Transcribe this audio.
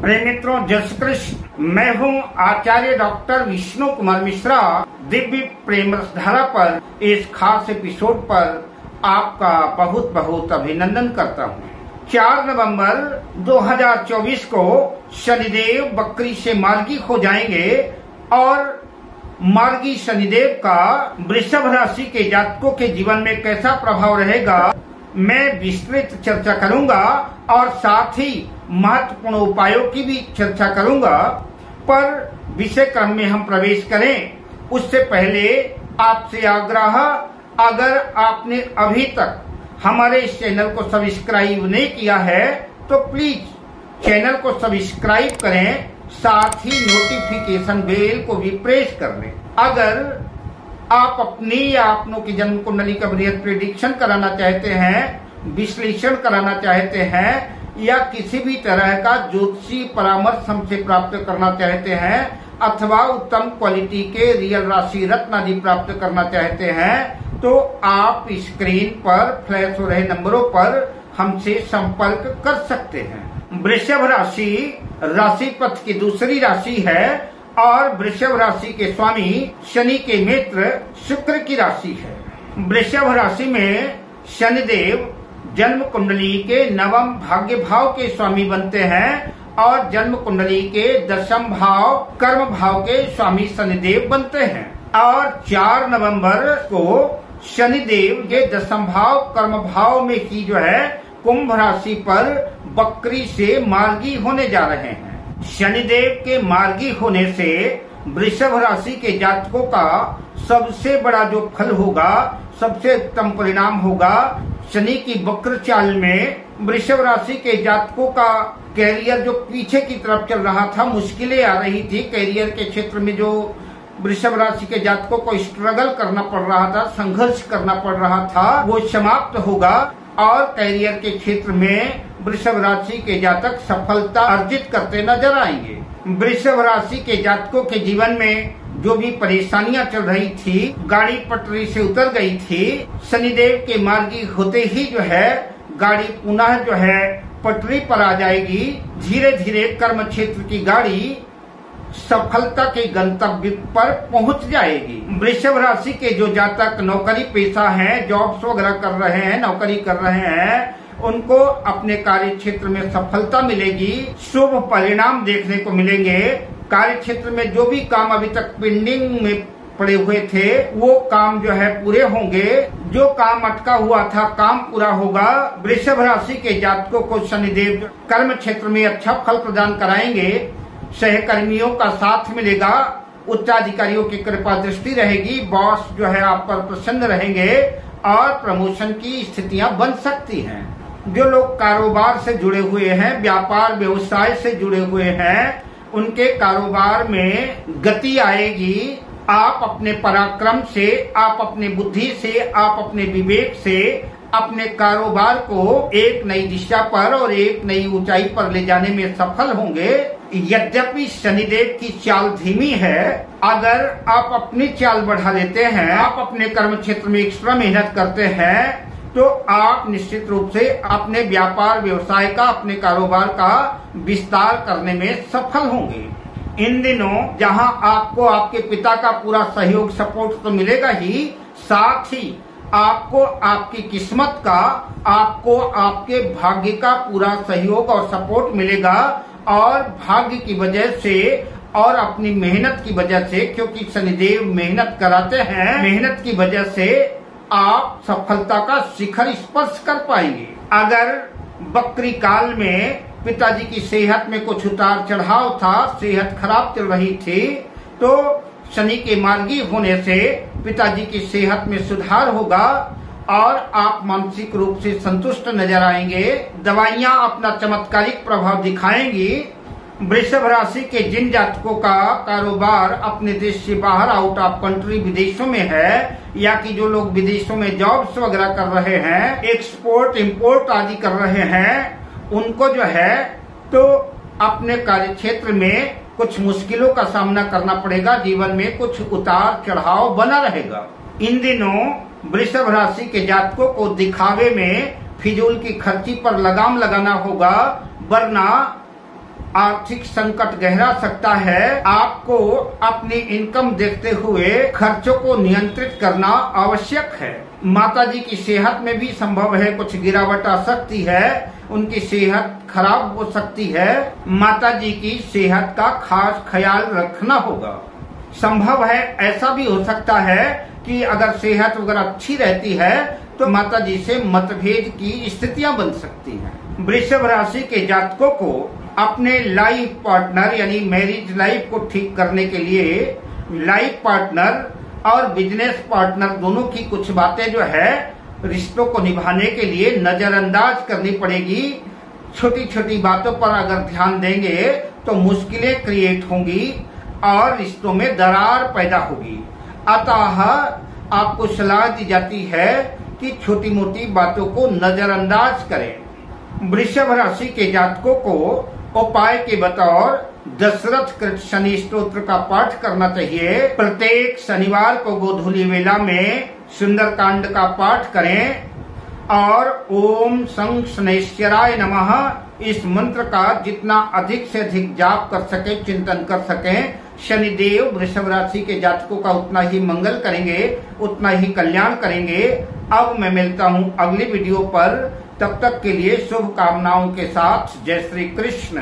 प्रिय मित्रों, जय श्री कृष्ण। मैं हूं आचार्य डॉक्टर विष्णु कुमार मिश्रा। दिव्य प्रेम रसधारा पर इस खास एपिसोड पर आपका बहुत बहुत अभिनंदन करता हूं। 4 नवंबर 2024 को शनिदेव बकरी से मार्गी हो जाएंगे और मार्गी शनिदेव का वृषभ राशि के जातकों के जीवन में कैसा प्रभाव रहेगा, मैं विस्तृत चर्चा करूंगा और साथ ही महत्वपूर्ण उपायों की भी चर्चा करूंगा। पर विषय क्रम में हम प्रवेश करें उससे पहले आपसे आग्रह, अगर आपने अभी तक हमारे इस चैनल को सब्सक्राइब नहीं किया है तो प्लीज चैनल को सब्सक्राइब करें, साथ ही नोटिफिकेशन बेल को भी प्रेस कर लें। अगर आप अपनी या अपनों की जन्म कुंडली का बृहद प्रेडिक्शन कराना चाहते हैं, विश्लेषण कराना चाहते हैं या किसी भी तरह का ज्योतिषी परामर्श हमसे प्राप्त करना चाहते हैं अथवा उत्तम क्वालिटी के रियल राशि रत्न आदि प्राप्त करना चाहते हैं तो आप स्क्रीन पर फ्लैश हो रहे नंबरों पर हमसे संपर्क कर सकते हैं। वृषभ राशि राशि पथ की दूसरी राशि है और वृषभ राशि के स्वामी शनि के मित्र शुक्र की राशि है। वृषभ राशि में शनिदेव जन्म कुंडली के नवम भाग्य भाव के स्वामी बनते हैं और जन्म कुंडली के दशम भाव कर्म भाव के स्वामी शनिदेव बनते हैं। और 4 नवंबर को शनिदेव के दशम भाव कर्म भाव में की जो है कुंभ राशि पर बकरी से मार्गी होने जा रहे हैं। शनिदेव के मार्गी होने से वृषभ राशि के जातकों का सबसे बड़ा जो फल होगा, सबसे उत्तम परिणाम होगा। शनि की वक्र चाल में वृषभ राशि के जातकों का कैरियर जो पीछे की तरफ चल रहा था, मुश्किलें आ रही थी कैरियर के क्षेत्र में, जो वृषभ राशि के जातकों को स्ट्रगल करना पड़ रहा था, संघर्ष करना पड़ रहा था, वो समाप्त होगा और कैरियर के क्षेत्र में वृषभ राशि के जातक सफलता अर्जित करते नजर आएंगे। वृषभ राशि के जातकों के जीवन में जो भी परेशानियां चल रही थी, गाड़ी पटरी से उतर गई थी, शनिदेव के मार्गी होते ही जो है गाड़ी पुनः जो है पटरी पर आ जाएगी। धीरे धीरे कर्म क्षेत्र की गाड़ी सफलता के गंतव्य पर पहुंच जाएगी। वृषभ राशि के जो जातक नौकरी पेशा हैं, जॉब्स वगैरह कर रहे हैं, नौकरी कर रहे हैं, उनको अपने कार्य क्षेत्र में सफलता मिलेगी, शुभ परिणाम देखने को मिलेंगे। कार्य क्षेत्र में जो भी काम अभी तक पेंडिंग में पड़े हुए थे वो काम जो है पूरे होंगे। जो काम अटका हुआ था काम पूरा होगा। वृषभ राशि के जातकों को शनिदेव कर्म क्षेत्र में अच्छा फल प्रदान कराएंगे। सहकर्मियों का साथ मिलेगा, उच्चाधिकारियों की कृपा दृष्टि रहेगी, बॉस जो है आप पर प्रसन्न रहेंगे और प्रमोशन की स्थितियां बन सकती हैं। जो लोग कारोबार से जुड़े हुए हैं, व्यापार व्यवसाय से जुड़े हुए हैं, उनके कारोबार में गति आएगी। आप अपने पराक्रम से, आप अपने बुद्धि से, आप अपने विवेक से अपने कारोबार को एक नई दिशा पर और एक नई ऊंचाई पर ले जाने में सफल होंगे। यद्यपि शनिदेव की चाल धीमी है, अगर आप अपनी चाल बढ़ा लेते हैं, आप अपने कर्म क्षेत्र में एक्स्ट्रा मेहनत करते हैं तो आप निश्चित रूप से अपने व्यापार व्यवसाय का, अपने कारोबार का विस्तार करने में सफल होंगे। इन दिनों जहां आपको आपके पिता का पूरा सहयोग सपोर्ट तो मिलेगा ही, साथ ही आपको आपकी किस्मत का, आपको आपके भाग्य का पूरा सहयोग और सपोर्ट मिलेगा। और भाग्य की वजह से और अपनी मेहनत की वजह से, क्योंकि शनिदेव मेहनत कराते हैं, मेहनत की वजह से आप सफलता का शिखर स्पर्श कर पाएंगे। अगर बकरी काल में पिताजी की सेहत में कुछ उतार चढ़ाव था, सेहत खराब चल रही थी, तो शनि के मार्गी होने से पिताजी की सेहत में सुधार होगा और आप मानसिक रूप से संतुष्ट नजर आएंगे। दवाइयां अपना चमत्कारिक प्रभाव दिखाएंगी। वृषभ राशि के जिन जातकों का कारोबार अपने देश से बाहर, आउट ऑफ कंट्री, विदेशों में है, या कि जो लोग विदेशों में जॉब्स वगैरह कर रहे हैं, एक्सपोर्ट इंपोर्ट आदि कर रहे हैं, उनको जो है तो अपने कार्य क्षेत्र में कुछ मुश्किलों का सामना करना पड़ेगा। जीवन में कुछ उतार चढ़ाव बना रहेगा। इन दिनों वृषभ राशि के जातकों को दिखावे में, फिजूल की खर्ची पर लगाम लगाना होगा, वरना आर्थिक संकट गहरा सकता है। आपको अपनी इनकम देखते हुए खर्चों को नियंत्रित करना आवश्यक है। माता जी की सेहत में भी संभव है कुछ गिरावट आ सकती है, उनकी सेहत खराब हो सकती है। माता जी की सेहत का खास ख्याल रखना होगा। संभव है ऐसा भी हो सकता है कि अगर सेहत वगैरह अच्छी रहती है तो माता जी से मतभेद की स्थितियां बन सकती हैं। वृषभ राशि के जातकों को अपने लाइफ पार्टनर यानी मैरिज लाइफ को ठीक करने के लिए लाइफ पार्टनर और बिजनेस पार्टनर दोनों की कुछ बातें जो है रिश्तों को निभाने के लिए नजरअंदाज करनी पड़ेगी। छोटी छोटी बातों पर अगर ध्यान देंगे तो मुश्किलें क्रिएट होंगी और रिश्तों में दरार पैदा होगी। अतः आपको सलाह दी जाती है कि छोटी मोटी बातों को नजरअंदाज करें। वृषभ राशि के जातकों को उपाय के बतौर दशरथ कृत शनि स्तोत्र का पाठ करना चाहिए। प्रत्येक शनिवार को गोधूली वेला में सुंदरकांड का पाठ करें और ओम सं शनैश्चराय नमः इस मंत्र का जितना अधिक से अधिक जाप कर सके, चिंतन कर सकें, शनिदेव वृषभ राशि के जातकों का उतना ही मंगल करेंगे, उतना ही कल्याण करेंगे। अब मैं मिलता हूँ अगली वीडियो पर, तब तक के लिए शुभ कामनाओं के साथ। जय श्री कृष्ण।